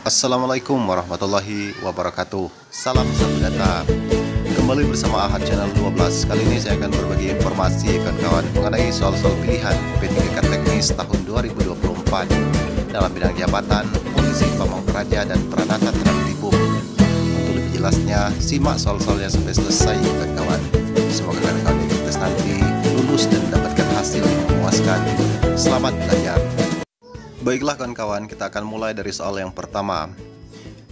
Assalamualaikum warahmatullahi wabarakatuh. Salam satu data. Kembali bersama Ahad Channel 12. Kali ini saya akan berbagi informasi kawan-kawan mengenai soal-soal pilihan P3K Teknis tahun 2024 dalam bidang jabatan, polisi, pamong praja, dan peranata terang tibuk. Untuk lebih jelasnya, simak soal-soalnya sampai selesai kawan-kawan. Semoga kawan-kawan tes nanti lulus dan mendapatkan hasil yang memuaskan. Selamat belajar. Baiklah kawan-kawan, kita akan mulai dari soal yang pertama.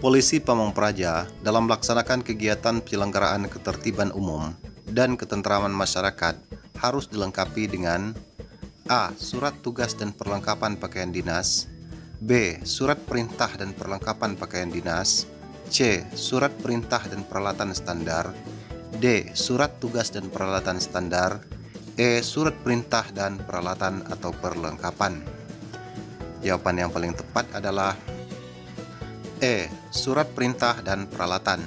Polisi Pamong Praja dalam melaksanakan kegiatan penyelenggaraan ketertiban umum dan ketentraman masyarakat harus dilengkapi dengan A. Surat tugas dan perlengkapan pakaian dinas, B. Surat perintah dan perlengkapan pakaian dinas, C. Surat perintah dan peralatan standar, D. Surat tugas dan peralatan standar, E. Surat perintah dan peralatan atau perlengkapan. Jawaban yang paling tepat adalah E. Surat perintah dan peralatan.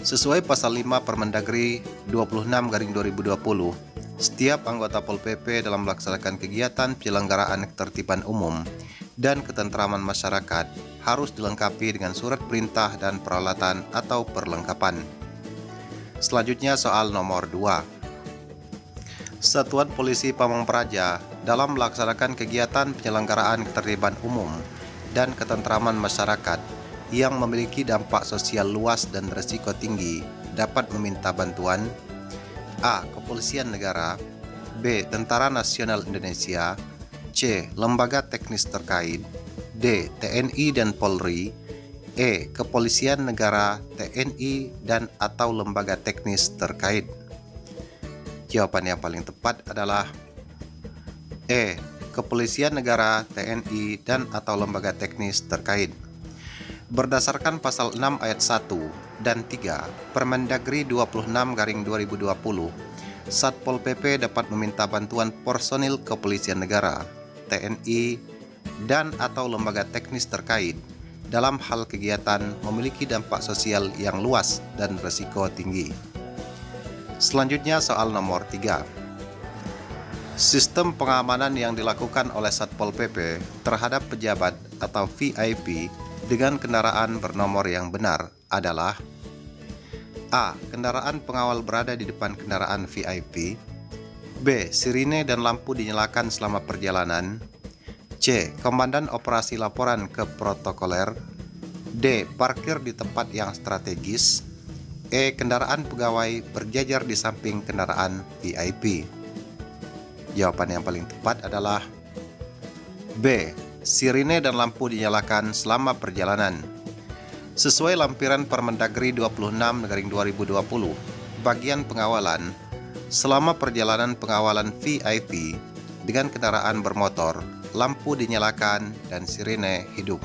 Sesuai pasal 5 Permendagri 26/2020, setiap anggota Pol PP dalam melaksanakan kegiatan penyelenggaraan ketertiban umum dan ketentraman masyarakat harus dilengkapi dengan surat perintah dan peralatan atau perlengkapan. Selanjutnya soal nomor 2. Satuan Polisi Pamong Praja dalam melaksanakan kegiatan penyelenggaraan ketertiban umum dan ketentraman masyarakat yang memiliki dampak sosial luas dan risiko tinggi dapat meminta bantuan A. Kepolisian Negara, B. Tentara Nasional Indonesia, C. Lembaga teknis terkait, D. TNI dan Polri, E. Kepolisian Negara, TNI dan atau lembaga teknis terkait. Jawaban yang paling tepat adalah E. Kepolisian Negara, TNI, dan atau lembaga teknis terkait. Berdasarkan pasal 6 ayat 1 dan 3 Permendagri 26/2020, Satpol PP dapat meminta bantuan personil Kepolisian Negara, TNI, dan atau lembaga teknis terkait dalam hal kegiatan memiliki dampak sosial yang luas dan risiko tinggi. Selanjutnya soal nomor 3. Sistem pengamanan yang dilakukan oleh Satpol PP terhadap pejabat atau VIP dengan kendaraan bernomor yang benar adalah A. Kendaraan pengawal berada di depan kendaraan VIP, B. Sirine dan lampu dinyalakan selama perjalanan, C. Komandan operasi laporan ke protokoler, D. Parkir di tempat yang strategis, E. Kendaraan pegawai berjajar di samping kendaraan VIP. Jawaban yang paling tepat adalah B. Sirine dan lampu dinyalakan selama perjalanan. Sesuai lampiran Permendagri 26/2020, bagian pengawalan, selama perjalanan pengawalan VIP dengan kendaraan bermotor, lampu dinyalakan dan sirine hidup.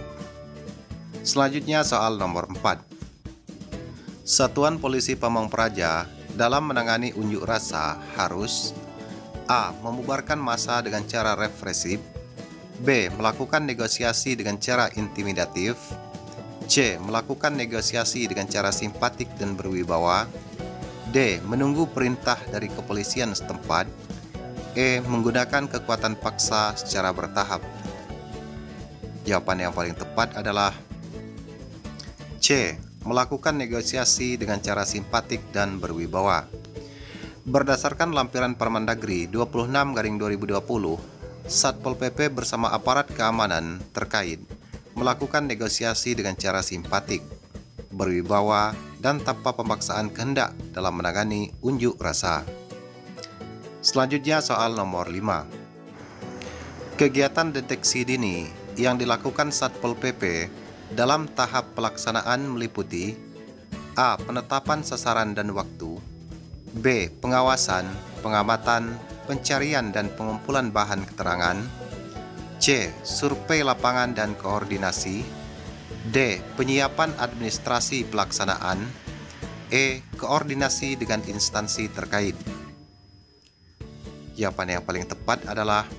Selanjutnya soal nomor 4. Satuan Polisi Pamong Praja dalam menangani unjuk rasa harus A. Membubarkan massa dengan cara represif, B. Melakukan negosiasi dengan cara intimidatif, C. Melakukan negosiasi dengan cara simpatik dan berwibawa, D. Menunggu perintah dari kepolisian setempat, E. Menggunakan kekuatan paksa secara bertahap. Jawaban yang paling tepat adalah C. Melakukan negosiasi dengan cara simpatik dan berwibawa. Berdasarkan lampiran Permendagri 26/2020, Satpol PP bersama aparat keamanan terkait melakukan negosiasi dengan cara simpatik, berwibawa, dan tanpa pemaksaan kehendak dalam menangani unjuk rasa. Selanjutnya soal nomor 5. Kegiatan deteksi dini yang dilakukan Satpol PP dalam tahap pelaksanaan meliputi A. Penetapan sasaran dan waktu, B. Pengawasan, pengamatan, pencarian dan pengumpulan bahan keterangan, C. Survei lapangan dan koordinasi, D. Penyiapan administrasi pelaksanaan, E. Koordinasi dengan instansi terkait. Jawaban yang paling tepat adalah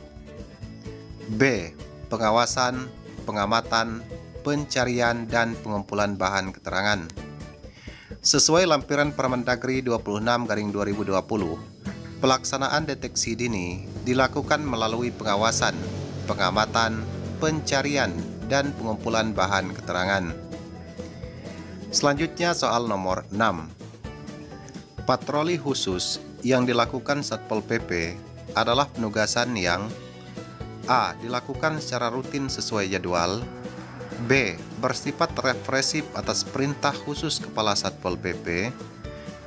B. Pengawasan, pengamatan, pencarian, dan pengumpulan bahan keterangan. Sesuai lampiran Permendagri 26/2020, pelaksanaan deteksi dini dilakukan melalui pengawasan, pengamatan, pencarian, dan pengumpulan bahan keterangan. Selanjutnya soal nomor 6. Patroli khusus yang dilakukan Satpol PP adalah penugasan yang A. Dilakukan secara rutin sesuai jadwal, B. Bersifat represif atas perintah khusus Kepala Satpol PP,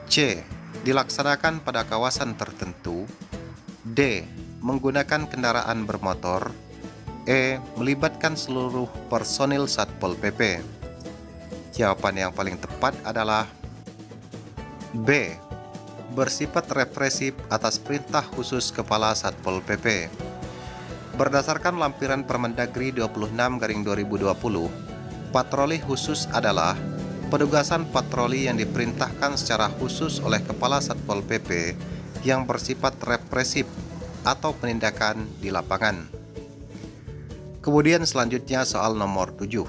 C. Dilaksanakan pada kawasan tertentu, D. Menggunakan kendaraan bermotor, E. Melibatkan seluruh personil Satpol PP. Jawaban yang paling tepat adalah B. Bersifat represif atas perintah khusus Kepala Satpol PP. Berdasarkan lampiran Permendagri 26/2020, patroli khusus adalah penugasan patroli yang diperintahkan secara khusus oleh Kepala Satpol PP yang bersifat represif atau penindakan di lapangan. Kemudian selanjutnya soal nomor 7.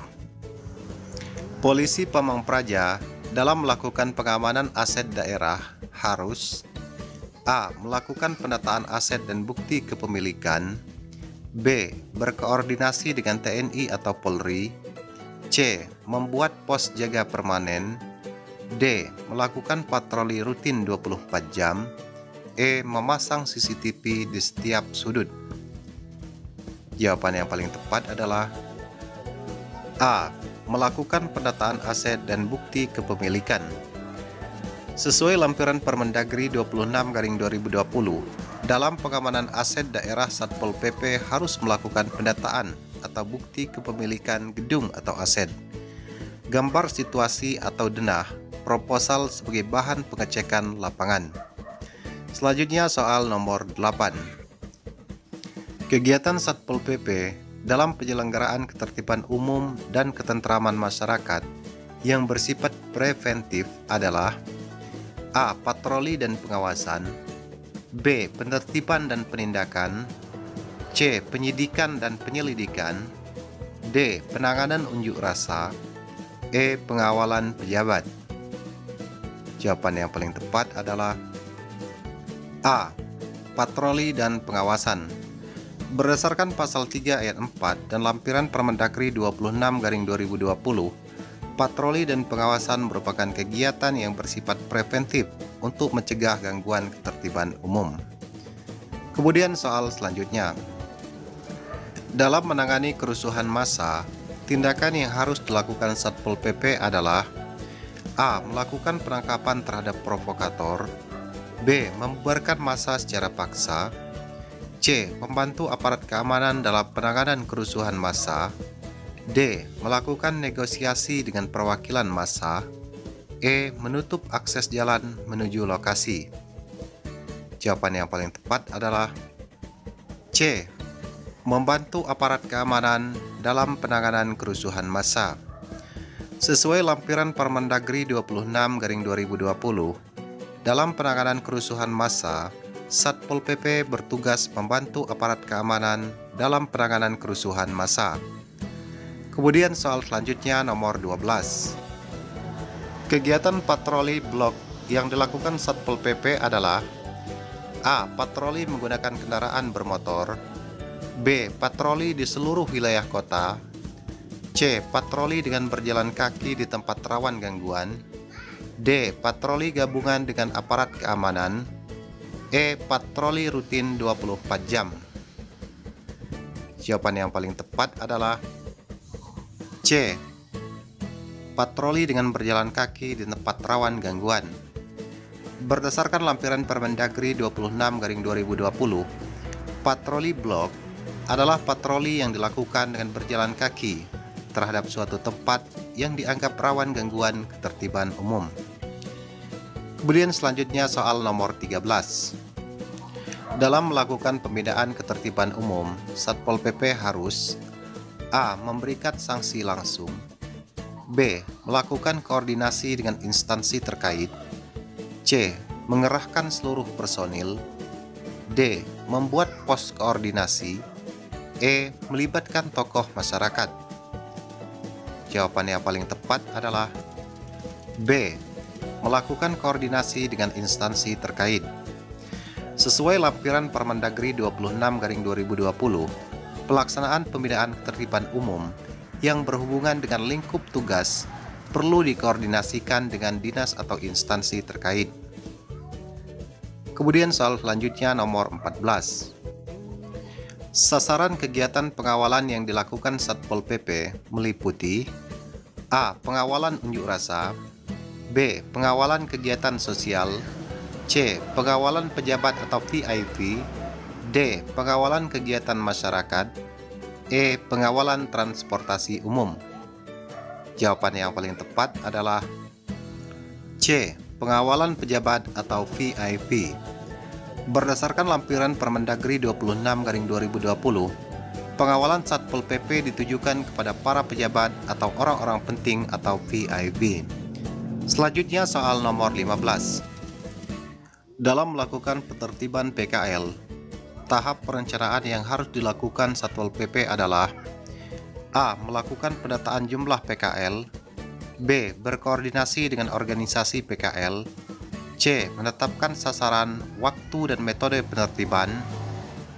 Polisi Pamong Praja dalam melakukan pengamanan aset daerah harus A. Melakukan pendataan aset dan bukti kepemilikan, B. Berkoordinasi dengan TNI atau Polri, C. Membuat pos jaga permanen, D. Melakukan patroli rutin 24 jam, E. Memasang CCTV di setiap sudut. Jawaban yang paling tepat adalah A. Melakukan pendataan aset dan bukti kepemilikan. Sesuai lampiran Permendagri 26/2020, dalam pengamanan aset daerah Satpol PP harus melakukan pendataan atau bukti kepemilikan gedung atau aset, gambar situasi atau denah, proposal sebagai bahan pengecekan lapangan. Selanjutnya soal nomor 8. Kegiatan Satpol PP dalam penyelenggaraan ketertiban umum dan ketentraman masyarakat yang bersifat preventif adalah A. Patroli dan pengawasan, B. Penertiban dan penindakan, C. Penyidikan dan penyelidikan, D. Penanganan unjuk rasa, E. Pengawalan pejabat. Jawaban yang paling tepat adalah A. Patroli dan pengawasan. Berdasarkan pasal 3 ayat 4 dan lampiran Permendagri 26/2020, patroli dan pengawasan merupakan kegiatan yang bersifat preventif untuk mencegah gangguan ketertiban umum. Kemudian soal selanjutnya. Dalam menangani kerusuhan massa, tindakan yang harus dilakukan Satpol PP adalah A. Melakukan penangkapan terhadap provokator, B. Membubarkan massa secara paksa, C. Membantu aparat keamanan dalam penanganan kerusuhan massa, D. Melakukan negosiasi dengan perwakilan massa, E. Menutup akses jalan menuju lokasi. Jawaban yang paling tepat adalah C. Membantu aparat keamanan dalam penanganan kerusuhan massa. Sesuai lampiran Permendagri 26/2020, dalam penanganan kerusuhan massa, Satpol PP bertugas membantu aparat keamanan dalam penanganan kerusuhan massa. Kemudian soal selanjutnya nomor 12. Kegiatan patroli blok yang dilakukan Satpol PP adalah A. Patroli menggunakan kendaraan bermotor, B. Patroli di seluruh wilayah kota, C. Patroli dengan berjalan kaki di tempat rawan gangguan, D. Patroli gabungan dengan aparat keamanan, E. Patroli rutin 24 jam. Jawaban yang paling tepat adalah C. Patroli dengan berjalan kaki di tempat rawan gangguan. Berdasarkan lampiran Permendagri 26/2020, patroli blok adalah patroli yang dilakukan dengan berjalan kaki terhadap suatu tempat yang dianggap rawan gangguan ketertiban umum. Kemudian selanjutnya soal nomor 13. Dalam melakukan pembinaan ketertiban umum, Satpol PP harus A. Memberikan sanksi langsung, B. Melakukan koordinasi dengan instansi terkait, C. Mengerahkan seluruh personil, D. Membuat pos koordinasi, E. Melibatkan tokoh masyarakat. Jawaban yang paling tepat adalah B. Melakukan koordinasi dengan instansi terkait. Sesuai lampiran Permendagri 26/2020, pelaksanaan pembinaan ketertiban umum yang berhubungan dengan lingkup tugas perlu dikoordinasikan dengan dinas atau instansi terkait. Kemudian soal selanjutnya nomor 14. Sasaran kegiatan pengawalan yang dilakukan Satpol PP meliputi A. Pengawalan unjuk rasa, B. Pengawalan kegiatan sosial, C. Pengawalan pejabat atau VIP, D. Pengawalan kegiatan masyarakat, E. Pengawalan transportasi umum. Jawaban yang paling tepat adalah C. Pengawalan pejabat atau VIP. Berdasarkan lampiran Permendagri 26/2020, pengawalan Satpol PP ditujukan kepada para pejabat atau orang-orang penting atau VIP. Selanjutnya soal nomor 15. Dalam melakukan penertiban PKL, tahap perencanaan yang harus dilakukan Satpol PP adalah A. Melakukan pendataan jumlah PKL, B. Berkoordinasi dengan organisasi PKL, C. Menetapkan sasaran, waktu, dan metode penertiban,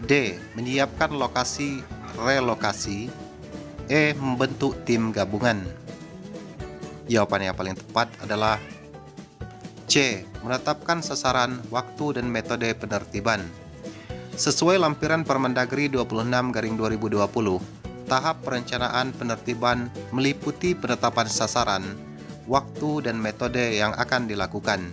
D. Menyiapkan lokasi relokasi, E. Membentuk tim gabungan. Jawaban yang paling tepat adalah C. Menetapkan sasaran, waktu, dan metode penertiban. Sesuai lampiran Permendagri 26/2020, tahap perencanaan penertiban meliputi penetapan sasaran, waktu, dan metode yang akan dilakukan.